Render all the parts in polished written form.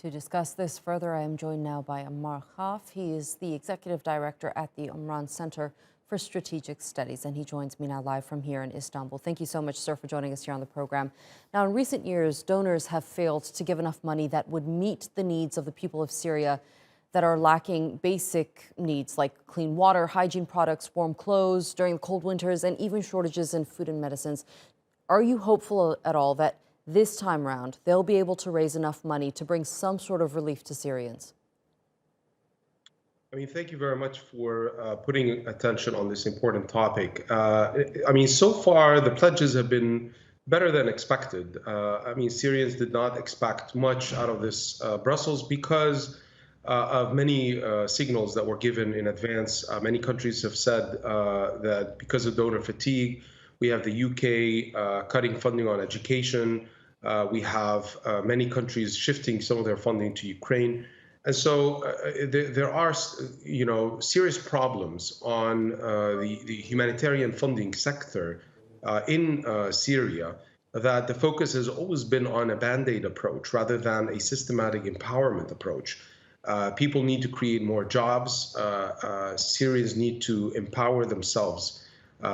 To discuss this further, I am joined now by Ammar Kahf. He is the Executive Director at the Omran Center for Strategic Studies, and he joins me now live from here in Istanbul. Thank you so much, sir, for joining us here on the program. Now, in recent years, donors have failed to give enough money that would meet the needs of the people of Syria that are lacking basic needs like clean water, hygiene products, warm clothes during the cold winters, and even shortages in food and medicines. Are you hopeful at all that this time round they'll be able to raise enough money to bring some sort of relief to Syrians? Thank you very much for putting attention on this important topic. So far the pledges have been better than expected. Syrians did not expect much out of this Brussels because of many signals that were given in advance. Many countries have said that because of donor fatigue, we have the UK cutting funding on education. We have many countries shifting some of their funding to Ukraine. And so there are, serious problems on the humanitarian funding sector in Syria, that the focus has always been on a band-aid approach rather than a systematic empowerment approach. People need to create more jobs. Syrians need to empower themselves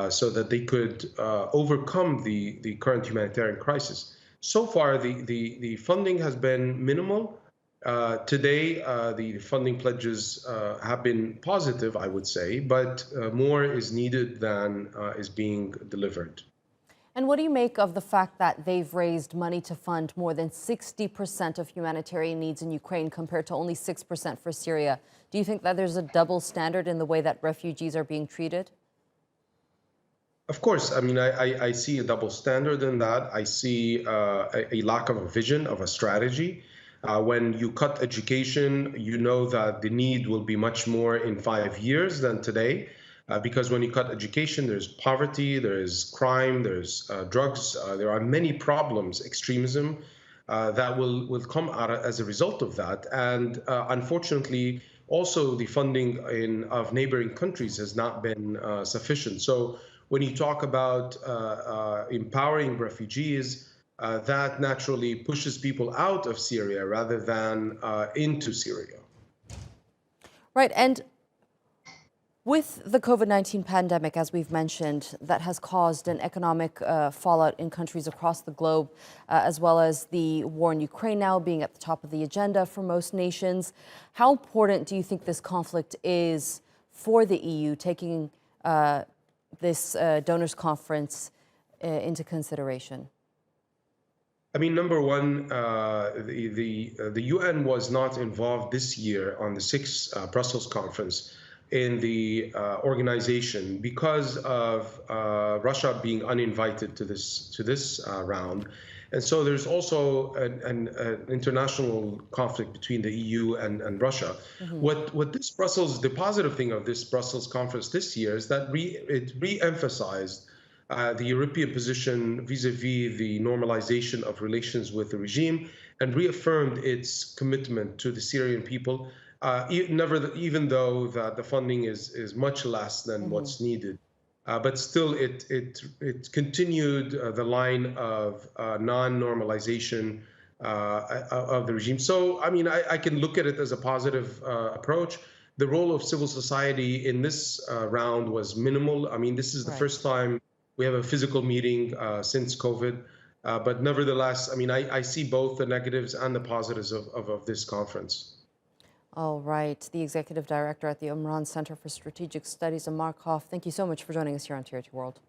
so that they could overcome the current humanitarian crisis. So far, the funding has been minimal. Today, the funding pledges have been positive, I would say, but more is needed than is being delivered. And what do you make of the fact that they've raised money to fund more than 60% of humanitarian needs in Ukraine compared to only 6% for Syria? Do you think that there's a double standard in the way that refugees are being treated? Of course, I see a double standard in that. I see a lack of a vision, of a strategy. When you cut education, you know that the need will be much more in 5 years than today. Because when you cut education, there's poverty, there's crime, there's drugs, there are many problems, extremism, that will come out as a result of that. And unfortunately, also the funding of neighboring countries has not been sufficient. So when you talk about empowering refugees, that naturally pushes people out of Syria rather than into Syria. Right. And with the COVID-19 pandemic, as we've mentioned, that has caused an economic fallout in countries across the globe, as well as the war in Ukraine now being at the top of the agenda for most nations. How important do you think this conflict is for the EU, taking this donors conference into consideration? Number one, the UN was not involved this year on the sixth Brussels conference in the organization because of Russia being uninvited to this round. And so there's also an international conflict between the EU and Russia. Mm-hmm. What this Brussels, the positive thing of this Brussels conference this year is that it re-emphasized the European position vis-a-vis the normalization of relations with the regime and reaffirmed its commitment to the Syrian people, even though the funding is much less than what's needed. But still, it continued the line of non-normalization of the regime. So, I can look at it as a positive approach. The role of civil society in this round was minimal. This is the first time we have a physical meeting since COVID. But nevertheless, I see both the negatives and the positives of this conference. All right. The Executive Director at the Omran Center for Strategic Studies, Ammar Kahf, thank you so much for joining us here on TRT World.